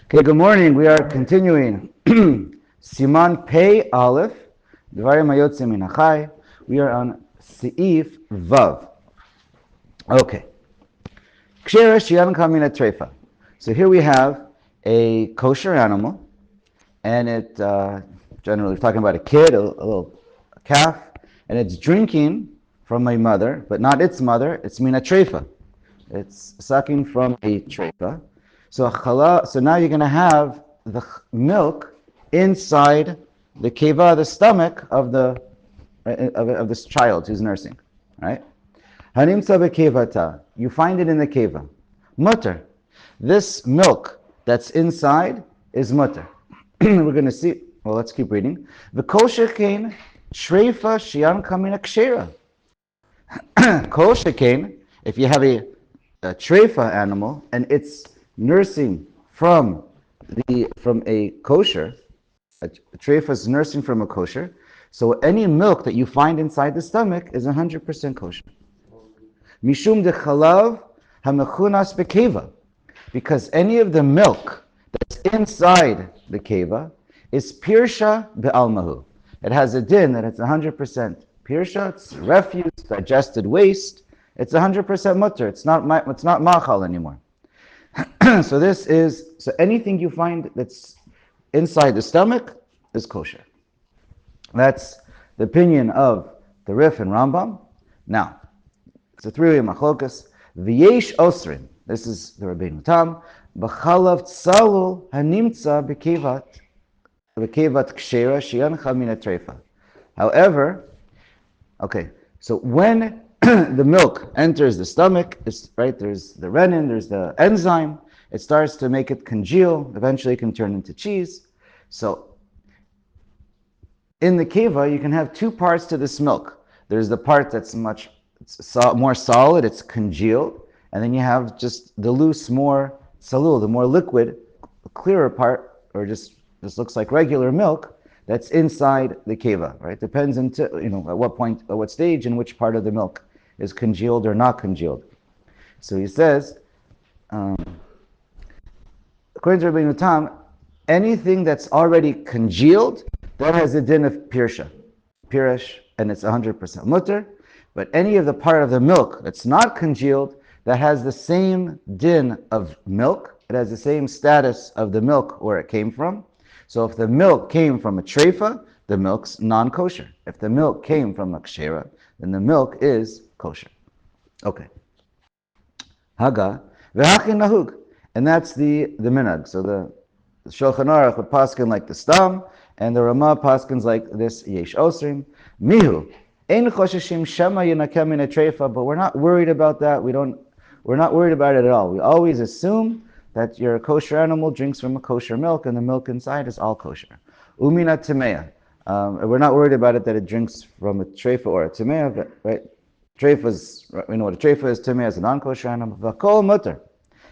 Okay, good morning. We are continuing. Siman Pei Aleph, Dvarim Hayotzim Min Achai. We are on Seif Vav. Okay. Ksheira Shiyan Kamina Trefa. So here we have a kosher animal, and it generally we're talking about a kid, a little calf, and it's drinking from a mother, but not its mother. It's Mina Trefa. It's sucking from a trefa. So now you're going to have the milk inside the keva, the stomach of this child who's nursing, right? Hanimtza bekevata. You find it in the keva. Mutter. This milk that's inside is mutter. We're going to see. Well, let's keep reading. The kosher kain trefa shian kamina kshera. Kosher kain. If you have a trefa animal and it's nursing from a kosher, a trefa is nursing from a kosher, so any milk that you find inside the stomach is 100% kosher. Mishum de chalav hamechunas bekeva, because any of the milk that's inside the keva is pirsha be'almahu. It has a din that it's 100% pirsha, it's refuse, digested waste. It's 100% mutter. It's not machal anymore. So anything you find that's inside the stomach is kosher. That's the opinion of the Rif and Rambam. Now, it's a three-way machlokas. V'yesh osrin. This is the Rabbeinu Tam. B'chalav tzalul hanimtza b'kevat kshera shiyancha min trefa. However, okay, so when the milk enters the stomach, right? There's the renin, there's the enzyme. It starts to make it congeal. Eventually, it can turn into cheese. So, in the keva, you can have two parts to this milk. There's the part that's more solid, it's congealed, and then you have just the loose, more salul, the more liquid, clearer part, or just looks like regular milk. That's inside the keva, right? Depends on at what point, at what stage, and which part of the milk is congealed or not congealed. So he says, according to Rabbeinu Tam, anything that's already congealed, that has a din of pirish, and it's 100% mutter. But any of the part of the milk that's not congealed, that has the same din of milk, it has the same status of the milk where it came from. So if the milk came from a trefa, the milk's non-kosher. If the milk came from a kshera, then the milk is kosher. Okay. Haga v'hachin nahug, and that's the minhag. So the Shulchan Aruch would paskin like the stam, and the Ramah paskins like this yesh osrim mihu ein chosheshim shema yinakem min trefa. But we're not worried about that. We're not worried about it at all. We always assume that your kosher animal drinks from a kosher milk, and the milk inside is all kosher. Umina temeya. We're not worried about it that it drinks from a trefa or a temeya, but right? We know what a trefa is. Temeya is a non-kosher animal. V'kol mutter,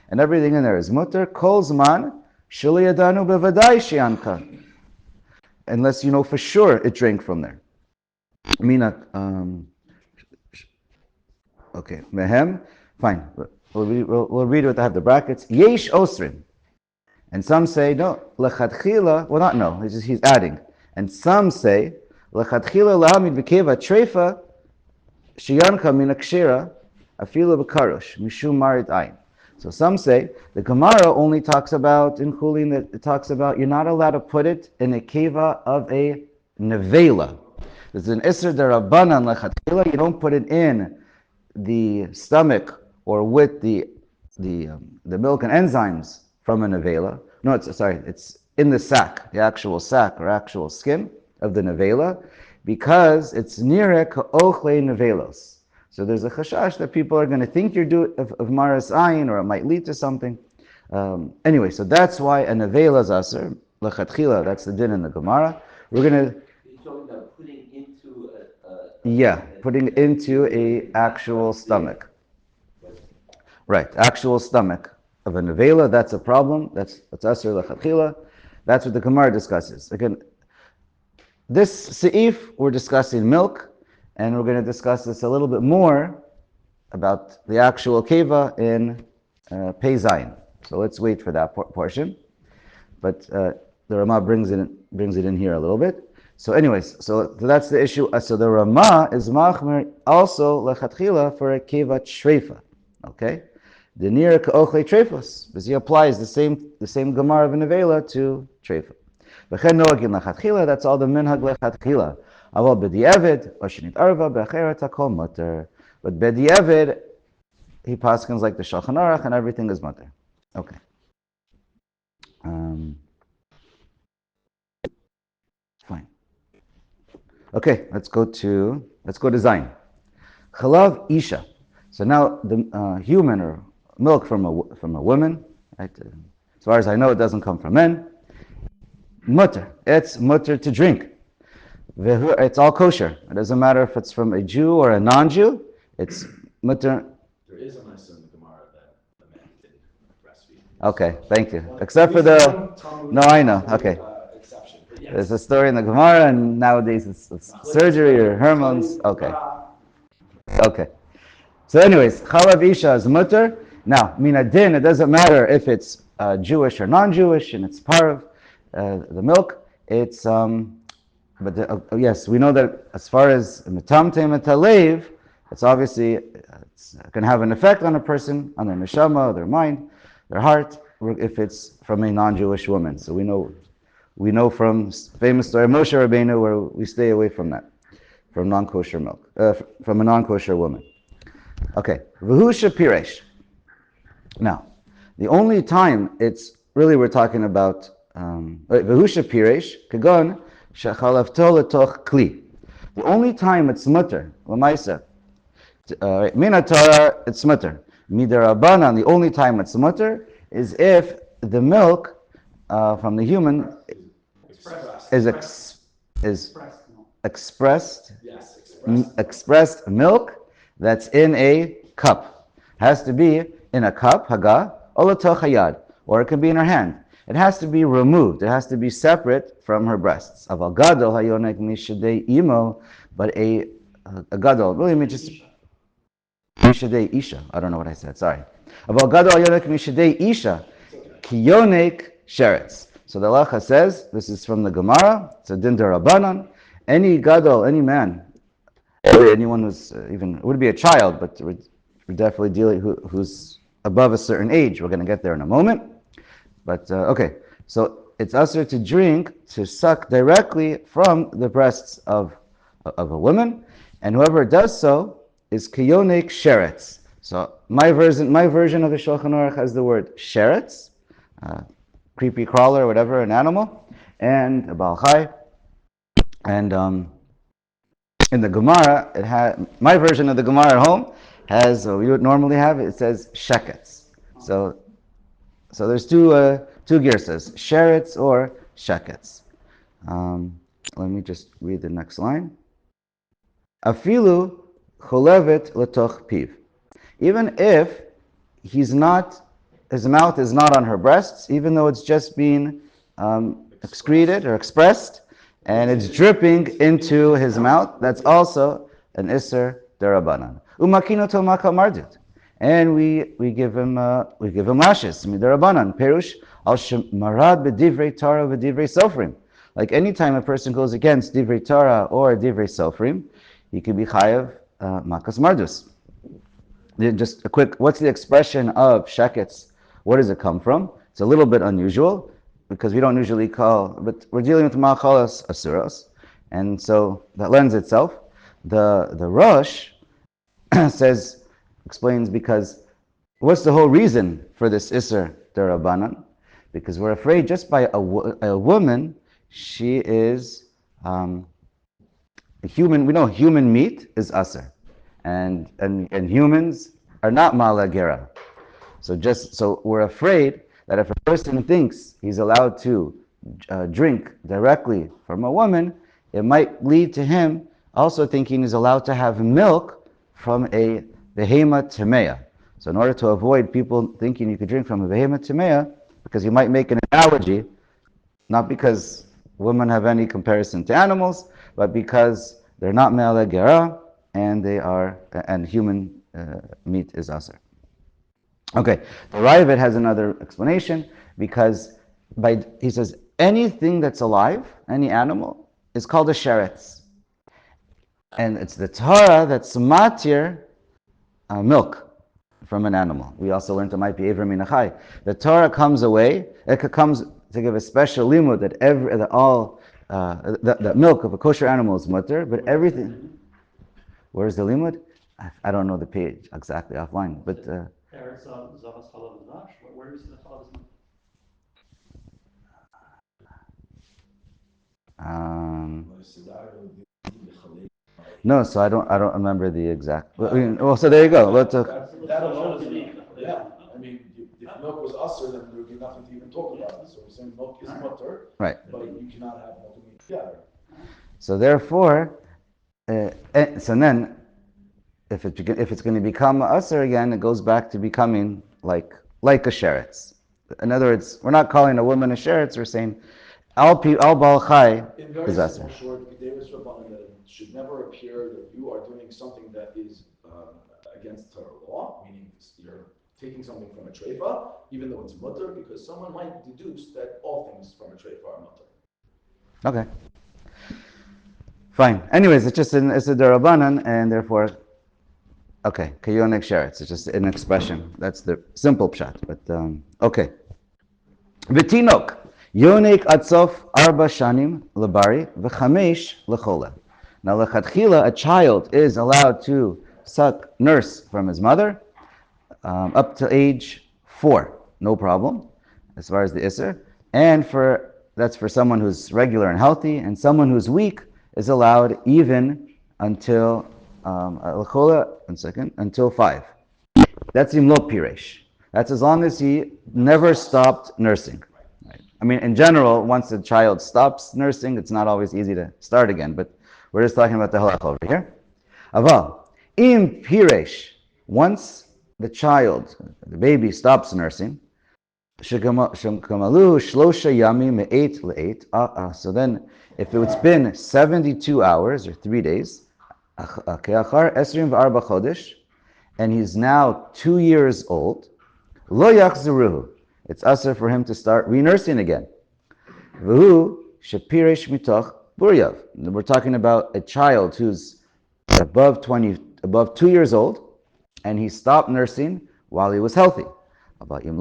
and everything in there is mutter. Kol zman sheli yadanu bevadai shianka, unless you know for sure it drank from there. Mina. Okay, mehem. Fine. We'll read what I have the brackets. Yesh osrim. And some say, no, lechatchila, well not no, he's adding. And some say, lechatchila lahamid b'keva trefa shiyanka min akshera afilu b'karosh mishum marit ayin. So some say, the Gemara only talks about, in Chulin, that it talks about you're not allowed to put it in a keva of a nevela. There's an isser derabanan lechatchila, you don't put it in the stomach or with the milk and enzymes from a nevela. No, it's in the sac, the actual sac or actual skin of the nevela, because it's nireh ka'ochle nevelos. So there's a chashash that people are going to think you're doing of maras ayin, or it might lead to something. Anyway, so that's why a nevela is aser lechatchila. That's the din in the Gemara. We're going to. You're talking about putting into putting into a actual stomach. Right, actual stomach of a nevela, that's a problem. That's aser lechatchila. That's what the Gemara discusses. Again, this seif, we're discussing milk, and we're going to discuss this a little bit more about the actual keva in Pei Zayin. So let's wait for that portion. but the Ramah brings it in here a little bit. So anyways, so that's the issue. So the Ramah is machmer also lechatchila for a kevat shreifa. Okay? The near ka'ochle trefos, because he applies the same Gemara of Nevela to trefa. V'chen noagin lechatchila, that's all the minhag lechatchila. Aval b'di'evid, or shenit arva, b'acheret hakol mutter. But b'di'evid, he paskins like the Shulchan Aruch, and everything is mutter. Okay. Fine. Okay, let's go to Zayin. Chalav isha. So now the human or milk from a woman, right? As far as I know, it doesn't come from men. Mutter. It's mutter to drink. It's all kosher. It doesn't matter if it's from a Jew or a non-Jew. It's mutter. There is a nice in the Gemara that the man didn't breastfeed. Okay, thank you. Except for the... No, I know. Okay. Exception. But yes. There's a story in the Gemara, and nowadays it's surgery or hormones. Okay. Okay. So anyways, chalav isha is mutter. Now, mina din, it doesn't matter if it's Jewish or non-Jewish, and it's part of the milk. It's, yes, we know that as far as metamte metalev, it's obviously, it's going to have an effect on a person, on their neshama, their mind, their heart, if it's from a non-Jewish woman. So we know from famous story of Moshe Rabbeinu where we stay away from that, from non-kosher milk, from a non-kosher woman. Okay, v'hu shepiresh. Now, the only time it's really we're talking about v'hu shepiresh kagon shechalavto letoch kli. The only time it's mutter l'maisa min Torah it's mutter. Midarabanan, the only time it's mutter is if the milk from the human is expressed milk that's in a cup. Has to be in a cup, haga, olatoch hayad, or it can be in her hand. It has to be removed. It has to be separate from her breasts. Aval gadol hayonek mishadei imo, but a gadol really means just mishadei isha. I don't know what I said. Sorry. Aval gadol hayonek mishadei isha, kiyonek sheretz. So the halacha says, this is from the Gemara, it's a din derabanan, any gadol, any man, anyone who's even, it would be a child, but we're definitely dealing who's above a certain age. We're going to get there in a moment. But okay, so it's usher to drink, to suck directly from the breasts of a woman, and whoever does so is kiyonek sheretz. So my version of the Shulchan Aruch has the word sheretz, creepy crawler, or whatever, an animal, and a Baal Chai. And in the Gemara, it had my version of the Gemara at home has we would normally have it says sheketz. So there's two girsas, sheretz or sheketz. Let me just read the next line. Afilu cholevet letoch piv. Even if his mouth is not on her breasts, even though it's just being excreted or expressed, and it's dripping into his mouth, that's also an isser derabanan. Umakino to makal mardut, and we give him lashes miderabanan. Perush al shemarad b'divrei Torah v'divrei sofrim. Like anytime a person goes against divrei Torah or divrei sofrim, he could be chayav makas mardus. Just a quick, what's the expression of sheketz? Where does it come from? It's a little bit unusual because we don't usually but we're dealing with ma'achalas asuros, and so that lends itself. The Rosh explains because what's the whole reason for this Isser Derabanan? Because we're afraid just by a woman, she is a human. We know human meat is Asr, and humans are not Malagera. So we're afraid that if a person thinks he's allowed to drink directly from a woman, it might lead to him also thinking he's allowed to have milk from a behema temeya. So in order to avoid people thinking you could drink from a behema temeya, because you might make an analogy, not because women have any comparison to animals, but because they're not me'ala gera, and human meat is aser. Okay, the Ravid has another explanation, because he says, anything that's alive, any animal, is called a sheretz. And it's the Torah that's matir milk from an animal. We also learned it might be Ever Minachai. The Torah comes away, it comes to give a special limud that milk of a kosher animal is mutter, but everything. Where's the limud? I don't know the page exactly offline, but Where do you see the Chalav is um, no, so I don't remember the exact. Well, so there you go. Let's. That alone, yeah. I mean, if milk was usher, then there would be nothing to even talk about. So we're saying milk is mutter, Right. but you cannot have milk and meat together. So therefore, so then, if it's going to become a usher again, it goes back to becoming like a sheretz. In other words, we're not calling a woman a sheretz. We're saying al bal chai is usher. In very short, Davis Rabbanan, that it should never appear that you are doing something that is against Torah law, meaning you're taking something from a treifa, even though it's mutter, because someone might deduce that all things from a treifa are mutter. Okay. Fine. Anyways, it's a derabanan, and therefore, okay, kayonik sheretz. It's just an expression. That's the simple pshat. But okay. V'tinok yonik atzof arba shanim lebari v'chamesh lechola. Now, lechatchila, a child is allowed to nurse from his mother up to age 4, no problem, as far as the isser. And that's for someone who's regular and healthy, and someone who's weak is allowed even until until 5. That's imlo piresh. That's as long as he never stopped nursing. Right? I mean, in general, once a child stops nursing, it's not always easy to start again. But we're just talking about the halakha over here. Aval im piresh. Once the child, the baby, stops nursing, shekamalu shlosha yami me'et le'et. So then, if it's been 72 hours or 3 days, ke'achar esrim v'arba chodesh, and he's now 2 years old, lo yachzeruhu. It's usher for him to start re-nursing again. V'hu shepiresh mitoch buryav. We're talking about a child who's above 2 years old, and he stopped nursing while he was healthy. But if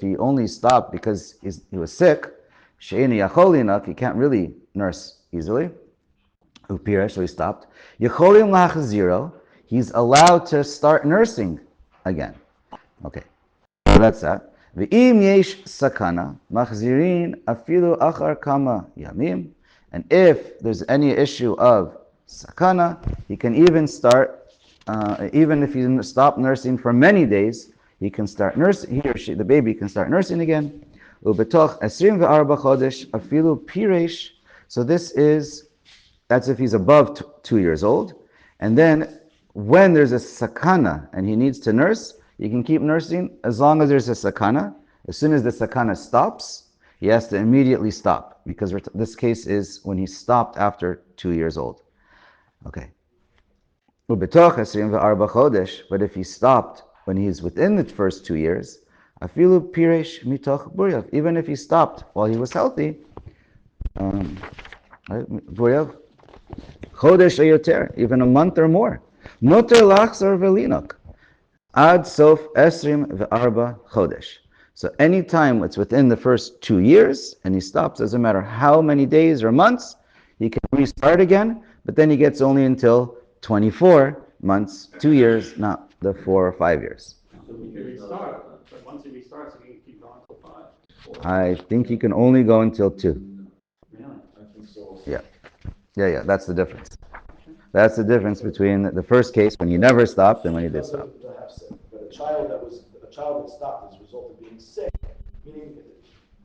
he only stopped because he was sick, he can't really nurse easily. So he stopped. He's allowed to start nursing again. Okay, so that's that. V'im yesh sakana machzirin afilu achar kama yamim. And if there's any issue of sakana, he can even start, even if he stopped nursing for many days, he can start nursing. He or she, the baby, can start nursing again. Ubetoch esrim ve'arba chodesh afilu piresh. So that's if he's above 2 years old. And then when there's a sakana and he needs to nurse, you can keep nursing as long as there's a sakana. As soon as the sakana stops, he has to immediately stop, because this case is when he stopped after 2 years old. Okay. But if he stopped when he's within the first 2 years, afilu piresh mitoch buryav. Even if he stopped while he was healthy, buryav, chodesh ayoter, even a month or more. Moter lachzor velinok. Ad sof esrim ve'arba chodesh. So anytime it's within the first 2 years and he stops, doesn't matter how many days or months, he can restart again, but then he gets only until 24 months, 2 years, not the 4 or 5 years. So he can restart, but once he restarts, he can keep going until 5. I think he can only go until 2. Really? I think so. Yeah, that's the difference. That's the difference between the first case when he never stopped and when he did stop. But a child that stopped as a result of being sick, meaning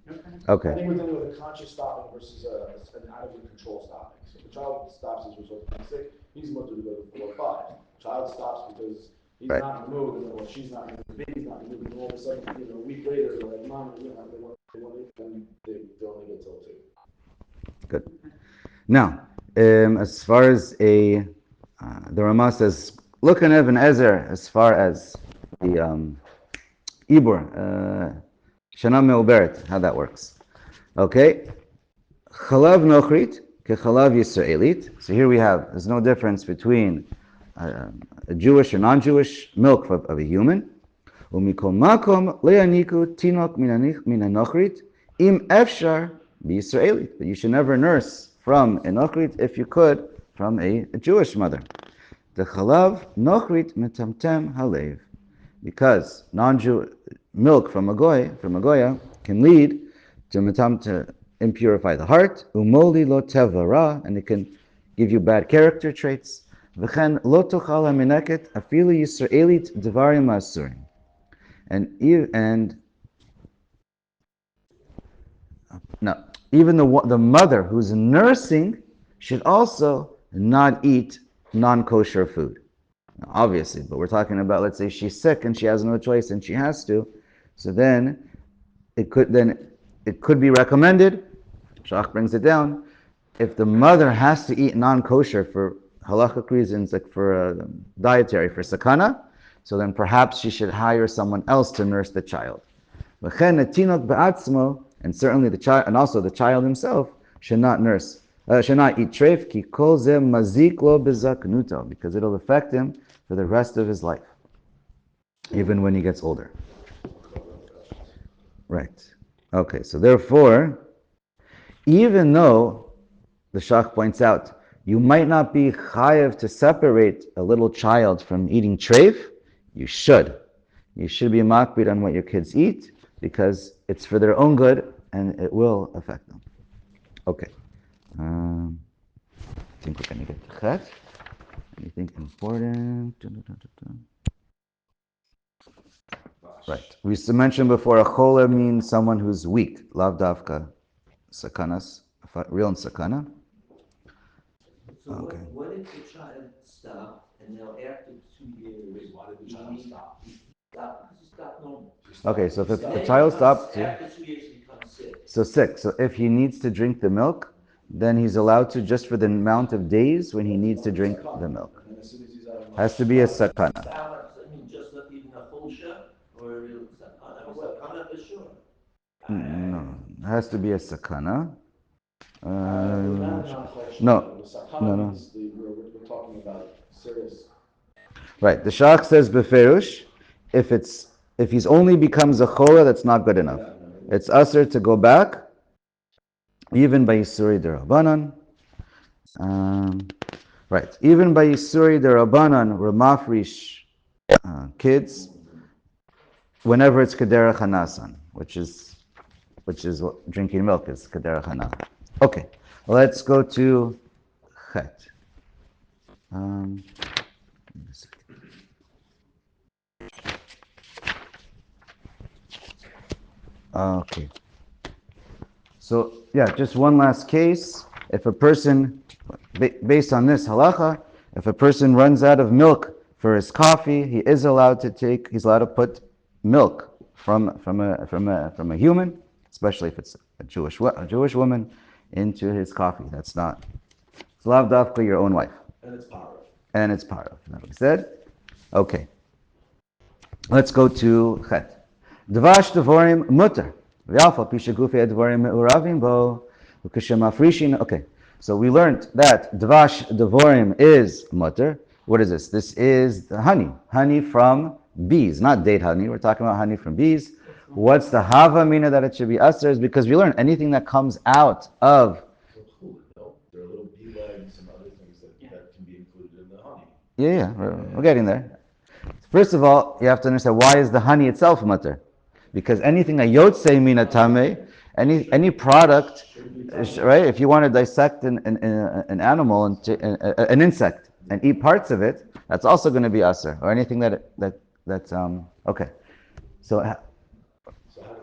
I Okay. think we're dealing with a conscious stopping versus an out of your control stopping. So if a child stops as a result of being sick, he's motivated to go to 4 or 5. Child stops because he's Right. not in the mood, or she's not in the mood, the baby's not in the mood, and all of a sudden, a week later, they're like, Mom, they want it, and they only get till 2. Good. Now, as far as the Ramah says, look in Ibn Ezer as far as the Ibor, Shana me'uberet, how that works. Okay. Chalav nochrit, ke chalav Yisraelit. So here we have, there's no difference between a Jewish or non-Jewish milk of a human. Umikol makom le'aniku tinok min nochrit im efshar b'Yisraelit. But you should never nurse from a nochrit if you could from a Jewish mother. The chalav nochrit metamtem halev, because non-Jew milk from a goya, can lead to impurify the heart. Umoli lo tevara, and it can give you bad character traits. V'chen lo tochal hamineket afilu Yisraelit devarim asurim. And no, even the mother who's nursing should also not eat non-kosher food. Obviously, but we're talking about, let's say she's sick and she has no choice and she has to, so then it could be recommended. Shach brings it down. If the mother has to eat non-kosher for halachic reasons, like for dietary, for sakana, so then perhaps she should hire someone else to nurse the child. And certainly the child, and also the child himself, should not should not eat treif, ki kol ze mazik lo bezaknuto, because it'll affect him for the rest of his life, even when he gets older. Right. Okay, so therefore, even though the Shach points out, you might not be chayev to separate a little child from eating treif, you should. You should be makbid on what your kids eat, because it's for their own good and it will affect them. Okay. I think we're going to get to Chet. Anything important? Right. We mentioned before, a chola means someone who's weak. Lav davka sakanas, real in sakana. So okay. What if the child stopped and now after 2 years, why did the child stop? Stop because he stopped normal. Okay, so if the child stops, after 2 years he becomes sick. So sick. So if he needs to drink the milk, then he's allowed to just for the amount of days when he needs to drink the milk. Has to be a sakana. I mean, just not even a chulsha or a real sakana for sure. No, it has to be a sakana. No. We're talking about serious. Right. The Shach says beferush, if he's only becomes a chola, that's not good enough. It's usher to go back, even by Yisuri derabanan. Right. Even by Yisuri derabanan, we're mafrish kids whenever it's kedera chanasan, which is what drinking milk is, kedera chana. Okay. Let's go to Chet. Okay. So, yeah, just one last case. If a person, based on this halacha, if a person runs out of milk for his coffee, he's allowed to put milk from a human, especially if it's a Jewish woman, into his coffee. It's lav dafka your own wife. And it's power. And it's part of. Is that what he said? Okay. Let's go to Chet. Dvash devorim mutter. V'alfa pisha gufi advorim me'uravim bo ukeshem. Okay. So we learned that dvash devorim is mutter. What is this? This is the honey from bees, not date honey. We're talking about honey from bees. What's the hava mina that it should be usher? Is because we learned anything that comes out of. There are little bee legs and other things that can be included in the honey. Yeah, we're getting there. First of all, you have to understand why is the honey itself mutter? Because anything that yotzei mina tameh, any product, right? If you want to dissect an animal and an insect and eat parts of it, that's also going to be aser. Or anything that's okay. So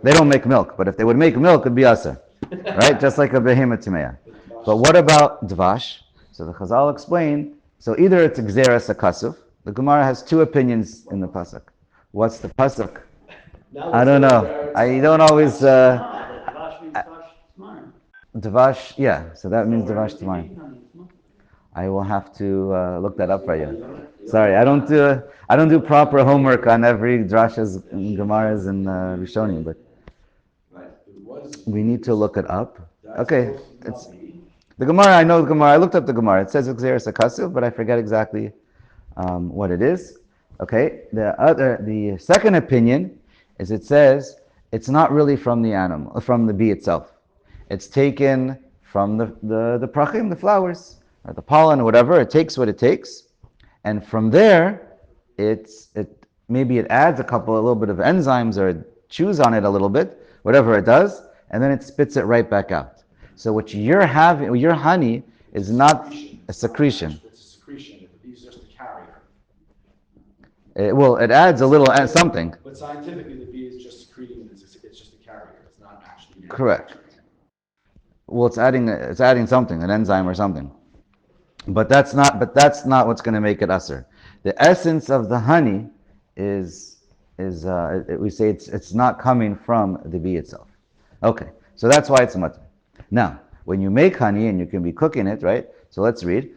they don't make milk, but if they would make milk, it'd be aser, right? Just like a behemoth tameah. But what about dvash? So the Chazal explain. So either it's gzeras akasuf. The Gemara has two opinions in the pasuk. What's the pasuk? I don't know. I don't always. Dvash, yeah. So that means dvash tomorrow. I will have to look that up for you. Sorry, I don't do proper homework on every drashas, gemaras, and rishonim. But doesn't We need to look it up. That's Okay, supposed to it's not be. the Gemara. I know the Gemara. I looked up the Gemara. It says Xeris Akasiv, but I forget exactly what it is. Okay, the second opinion is it says it's not really from the animal, from the bee itself. It's taken from the prachim, the flowers, or the pollen, or whatever. It takes what it takes, and from there, maybe it adds a little bit of enzymes, or it chews on it a little bit, whatever it does, and then it spits it right back out. So what you're having, your honey, is not a secretion. It's a secretion. The bee's just a carrier. It adds a little something. But scientifically, the bee is just secreting. It's just a carrier. It's not actually. Correct. Well, it's adding something, an enzyme or something. But that's not what's going to make it usher. The essence of the honey is we say it's not coming from the bee itself. Okay, so that's why it's mutter. Now, when you make honey and you can be cooking it, right? So let's read.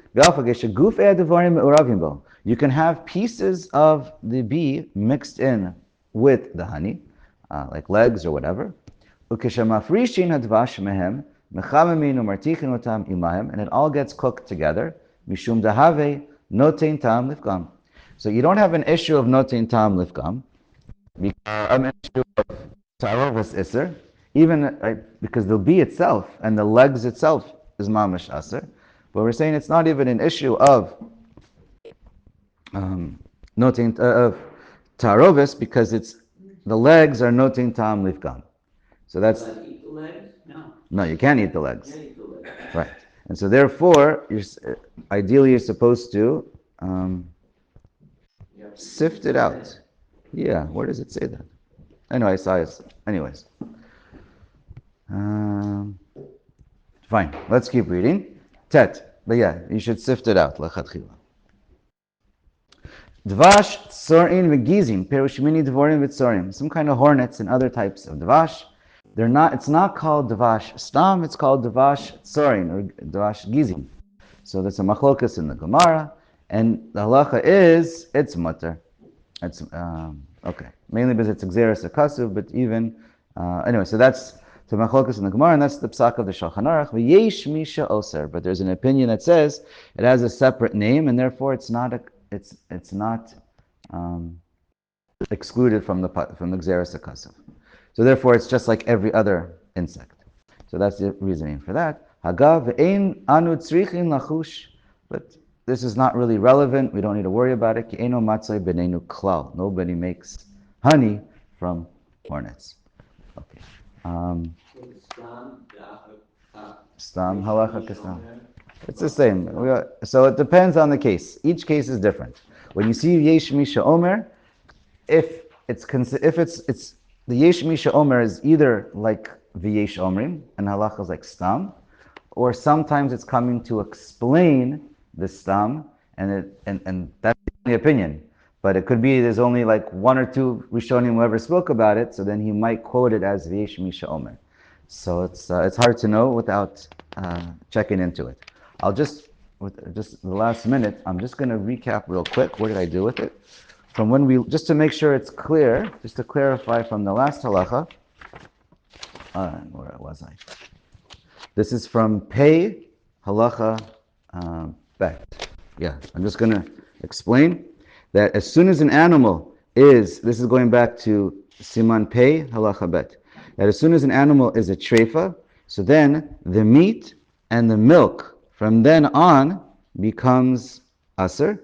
You can have pieces of the bee mixed in with the honey, like legs or whatever. And it all gets cooked together. Mishum dahave notein tam lifgam. So you don't have an issue of notein tam lifgam. An issue of tarovas iser, even because the bee itself and the legs itself is mamash aser. But we're saying it's not even an issue of notein of tarovas because the legs are notein tam lifgam. So that's Eat the legs? no, you can't eat the legs. Can't eat the legs. Right. And so therefore, ideally you're supposed to sift it out. Yeah, where does it say that? Anyway, I saw it. Anyways. Fine, let's keep reading. Tet. But yeah, you should sift it out. Lachatchila. Dvash, tsorin, v'gizim, perushmini dvorim v'tsorim. Some kind of hornets and other types of dvash. It's not called dvash stam, it's called dvash tsorin, or dvash gizim. So there's a machlokas in the Gemara, and the halacha is, it's mutter. It's, okay. Mainly because it's xeris akasuv, but even, anyway, so that's the machlokas in the Gemara, and that's the psak of the Shulchan Aruch. V'yesh misha oser, but there's an opinion that says it has a separate name, and therefore it's not excluded from the xeris akasuv. So therefore, it's just like every other insect. So that's the reasoning for that. Hagav ein anu tzrichin lachush, but this is not really relevant. We don't need to worry about it. Ki eino matzoi benenu klal. Nobody makes honey from hornets. Okay. Stam halacha kastam. It's the same. So it depends on the case. Each case is different. When you see yesh misha omer, if it's the yesh misha omer is either like v'yesh omrim, and halacha is like stam, or sometimes it's coming to explain the stam, and that's the opinion. But it could be there's only like one or two Rishonim who ever spoke about it, so then he might quote it as v'yesh misha omer. So it's hard to know without checking into it. I'll just the last minute, I'm just going to recap real quick. What did I do with it? From when just to make sure it's clear, just to clarify from the last halacha. Where was I? This is from Pei halacha bet. Yeah, I'm just going to explain that as soon as an animal this is going back to Siman Pei halacha bet, that as soon as an animal is a treifa, so then the meat and the milk from then on becomes aser.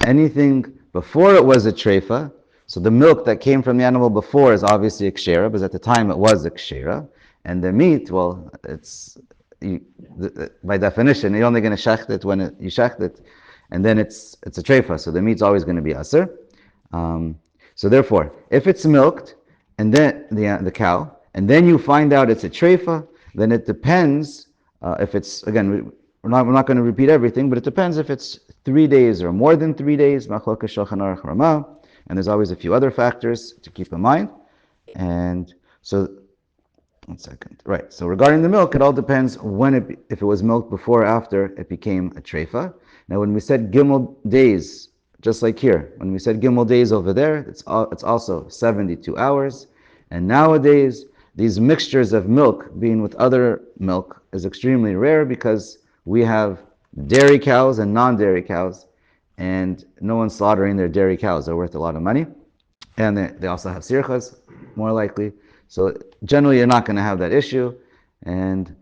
Anything before it was a treifa, so the milk that came from the animal before is obviously a kshera, because at the time it was a kshera, and the meat, well, by definition, you're only going to shecht it when you shecht it, and then it's a treifa, so the meat's always going to be aser. So therefore, if it's milked, and then the cow, and then you find out it's a treifa, then it depends if it's, again, we're not going to repeat everything, but it depends if it's 3 days or more than 3 days, machlokas Shulchan Aruch Ramah, and there's always a few other factors to keep in mind. And so, one second. Right, so regarding the milk, it all depends if it was milked before or after it became a treifa. Now when we said gimel days, just like here, when we said gimel days over there, it's also 72 hours. And nowadays, these mixtures of milk being with other milk is extremely rare because we have dairy cows and non-dairy cows, and no one's slaughtering their dairy cows. They're worth a lot of money, and they also have sirchas, more likely. So generally, you're not going to have that issue, and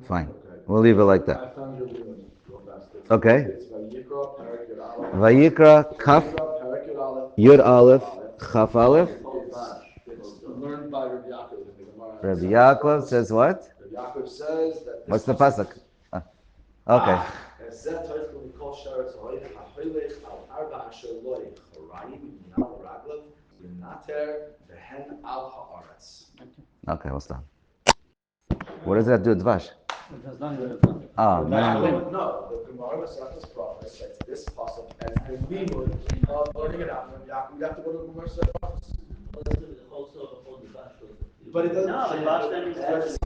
fine. We'll leave it like that. I found your limit real fast. Okay. It's Vayikra, Perek Yud Aleph. Vayikra Kaf Perek Yud Aleph. Yud Aleph Chaf Aleph. It's learned by Rabbi Yaakov in the Gemara. Rabbi Yaakov says what? Rabbi Yaakov says that this What's the pasuk? Okay. Okay, we'll stop. What does that do with Dvash? Oh, man. No, the Gemara Masechtas Brachos says this pasuk as the limud of learning it out. We have to go to the Gemara Masechtas Brachos. But it doesn't. No, the Dvash then is